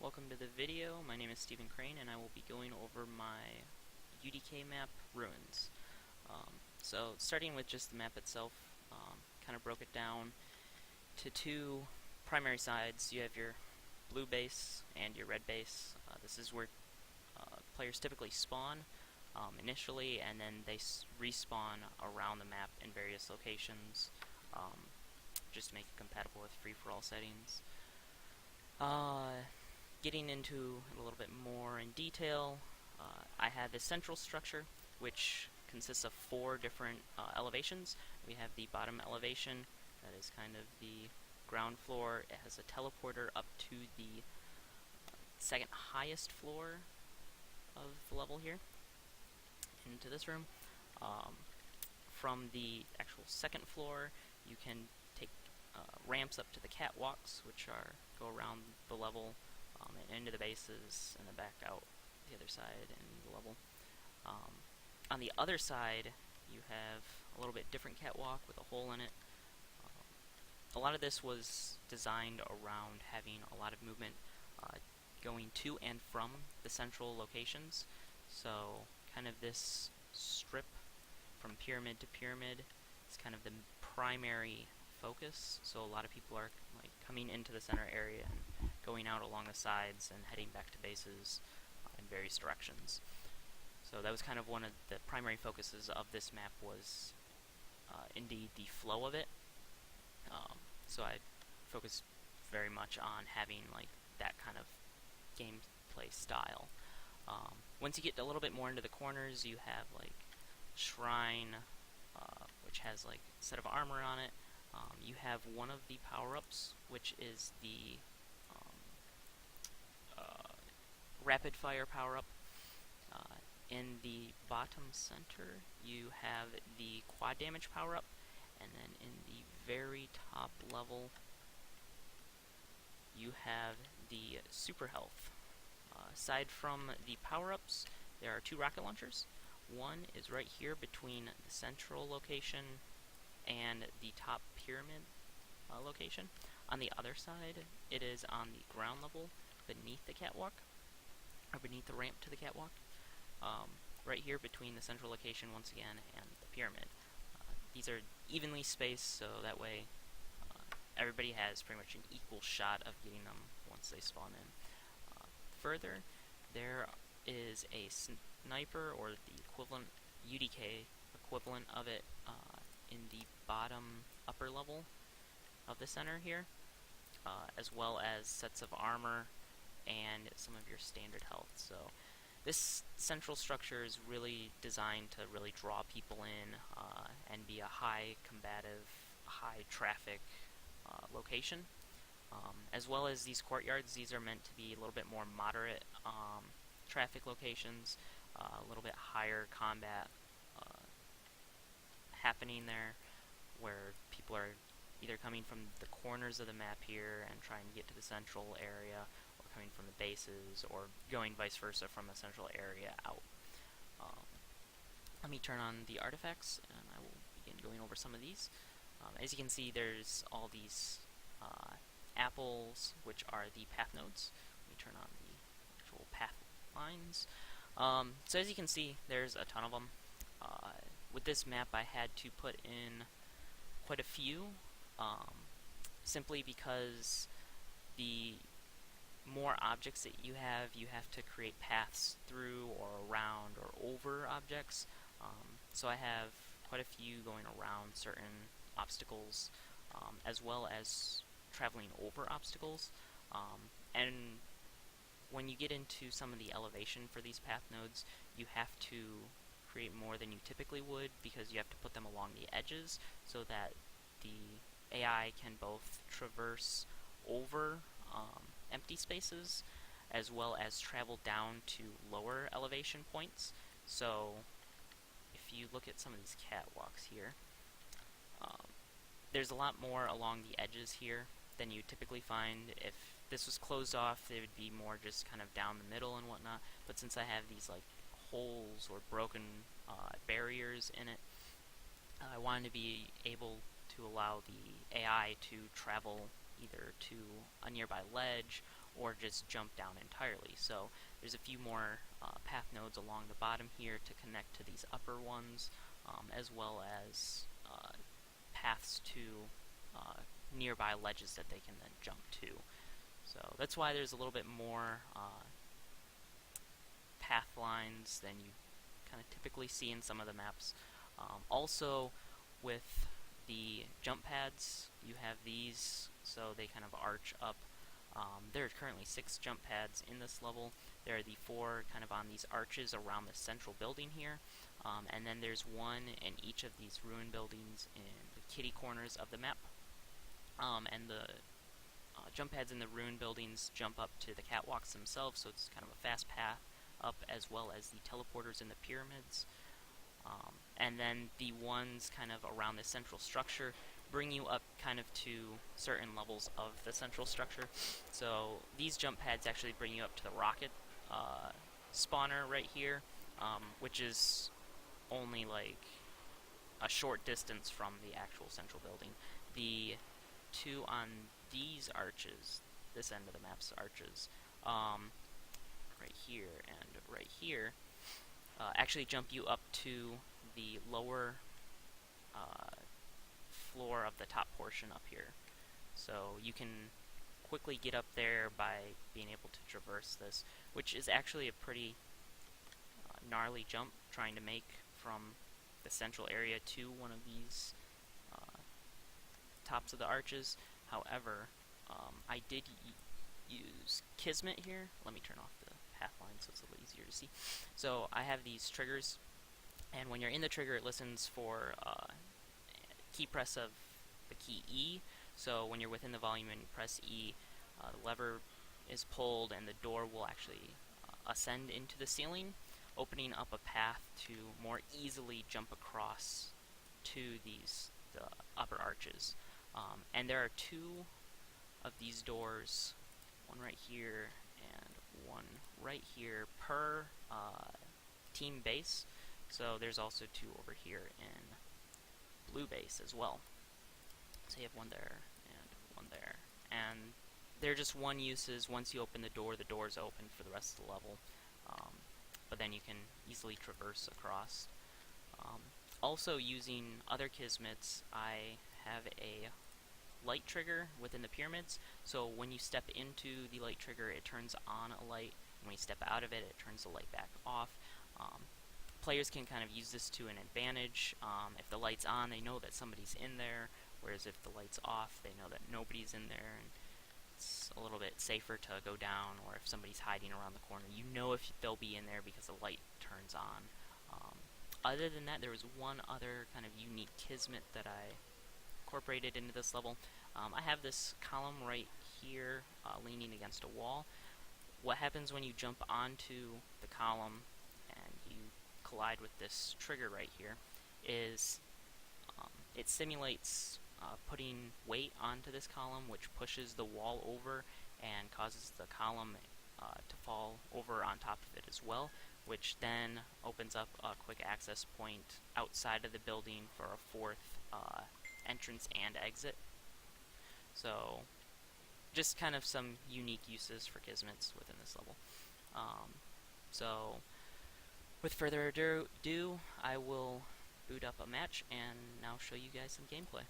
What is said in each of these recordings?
welcome to the video. My name is Stephen Crane and I will be going over my UDK map, Ruins. So starting with just the map itself, kind of broke it down to two primary sides. You have your blue base and your red base. This is where players typically spawn initially, and then they respawn around the map in various locations, just to make it compatible with free-for-all settings. Getting into it a little bit more in detail, I have the central structure, which consists of 4 different elevations. We have the bottom elevation, that is kind of the ground floor. It has a teleporter up to the second highest floor of the level here, into this room. From the actual second floor, you can take ramps up to the catwalks, which go around the level and into the bases, and then back out the other side and the level. On the other side, you have a little bit different catwalk with a hole in it. A lot of this was designed around having a lot of movement going to and from the central locations. So kind of this strip from pyramid to pyramid is kind of the primary focus. So a lot of people are like coming into the center area and going out along the sides and heading back to bases in various directions. So that was kind of one of the primary focuses of this map, was indeed the flow of it. So I focused very much on having like that kind of gameplay style. Once you get a little bit more into the corners, you have like Shrine, which has like a set of armor on it. You have one of the power-ups, which is the rapid fire power-up. In the bottom center, you have the quad damage power-up, and then in the very top level, you have the super health. Aside from the power-ups, there are 2 rocket launchers. One is right here between the central location and the top pyramid location. On the other side, it is on the ground level beneath the catwalk, or beneath the ramp to the catwalk. Right here between the central location once again and the pyramid. These are evenly spaced, so that way everybody has pretty much an equal shot of getting them once they spawn in. Further, there is a sniper, or the equivalent UDK equivalent of it, in the bottom upper level of the center here, as well as sets of armor and some of your standard health. So this central structure is really designed to really draw people in and be a high combative, high traffic location. As well as these courtyards, these are meant to be a little bit more moderate traffic locations, a little bit higher combat happening there, where people are either coming from the corners of the map here and trying to get to the central area, or coming from the bases, or going vice versa from the central area out. Let me turn on the artifacts, and I will begin going over some of these. As you can see, there's all these apples, which are the path nodes. Let me turn on the actual path lines. So as you can see, there's a ton of them. With this map, I had to put in quite a few, simply because the more objects that you have to create paths through or around or over objects. So I have quite a few going around certain obstacles, as well as traveling over obstacles. And when you get into some of the elevation for these path nodes, you have to create more than you typically would, because you have to put them along the edges so that the AI can both traverse over empty spaces as well as travel down to lower elevation points. So if you look at some of these catwalks here, there's a lot more along the edges here than you typically find. If this was closed off, it would be more just kind of down the middle and whatnot, but since I have these like holes or broken barriers in it, I wanted to be able to allow the AI to travel either to a nearby ledge or just jump down entirely. So there's a few more path nodes along the bottom here to connect to these upper ones, as well as paths to nearby ledges that they can then jump to. So that's why there's a little bit more path lines than you kind of typically see in some of the maps. Also, with the jump pads, you have these, so they kind of arch up. There are currently 6 jump pads in this level. There are the 4 kind of on these arches around the central building here, and then there's 1 in each of these ruin buildings in the kitty corners of the map. And the jump pads in the ruin buildings jump up to the catwalks themselves, so it's kind of a fast path up, as well as the teleporters in the pyramids. And then the ones kind of around the central structure bring you up kind of to certain levels of the central structure. So these jump pads actually bring you up to the rocket spawner right here, which is only like a short distance from the actual central building. The 2 on these arches, this end of the map's arches, right here and right here, actually jump you up to the lower floor of the top portion up here. So you can quickly get up there by being able to traverse this, which is actually a pretty gnarly jump, trying to make from the central area to one of these tops of the arches. However, I did use Kismet here. Let me turn off the path line so it's a little easier to see. So I have these triggers, and when you're in the trigger, it listens for key press of the key E. So when you're within the volume and you press E, the lever is pulled and the door will actually ascend into the ceiling, opening up a path to more easily jump across to the upper arches. And there are 2 of these doors, one right here and one right here per team base. So there's also 2 over here in blue base as well. So you have one there and one there. And they're just one uses. Once you open the door's open for the rest of the level. But then you can easily traverse across. Also, using other Kismets, I have a light trigger within the pyramids. So when you step into the light trigger, it turns on a light. And when you step out of it, it turns the light back off. Players can kind of use this to an advantage. If the light's on, they know that somebody's in there, whereas if the light's off, they know that nobody's in there, and it's a little bit safer to go down, or if somebody's hiding around the corner, you know if they'll be in there because the light turns on. Other than that, there was one other kind of unique Kismet that I incorporated into this level. I have this column right here leaning against a wall. What happens when you jump onto the column and you collide with this trigger right here is it simulates putting weight onto this column, which pushes the wall over and causes the column to fall over on top of it as well, which then opens up a quick access point outside of the building for a 4th entrance and exit. So just kind of some unique uses for Kismets within this level. So with further ado, I will boot up a match and now show you guys some gameplay.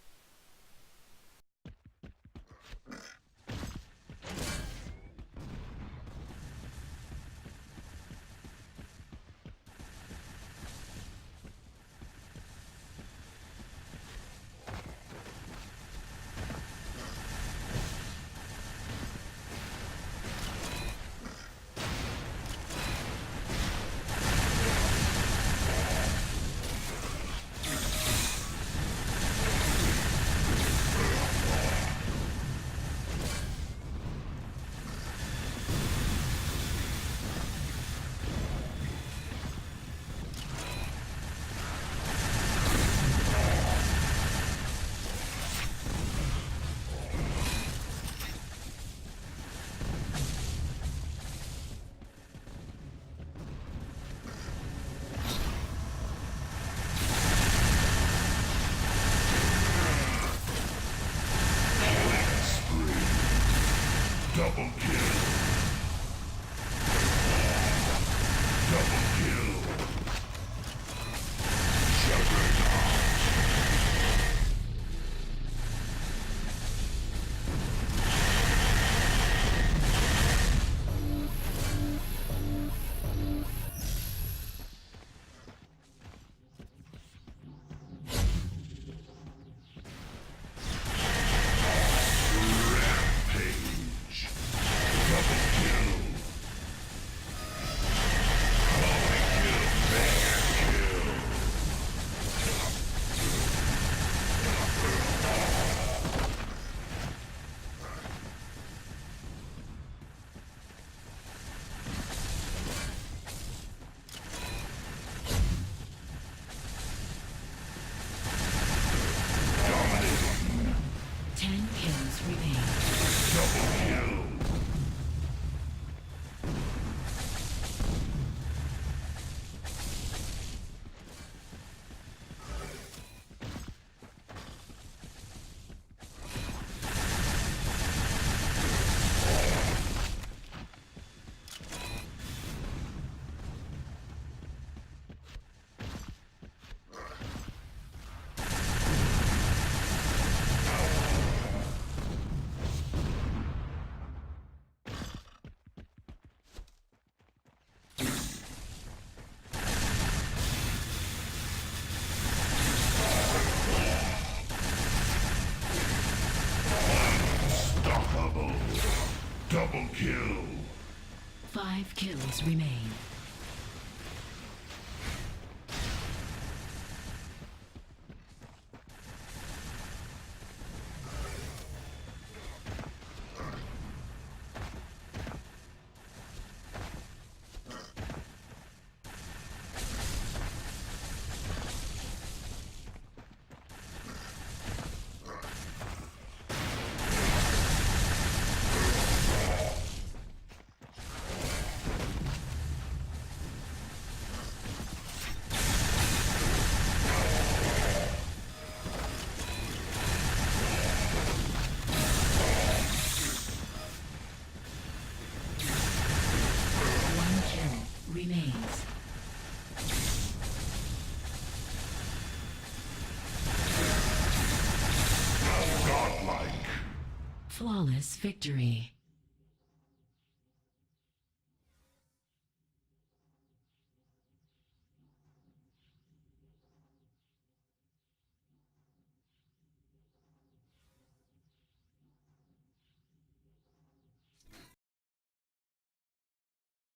5 kills remain. Remains. Godlike. Flawless victory.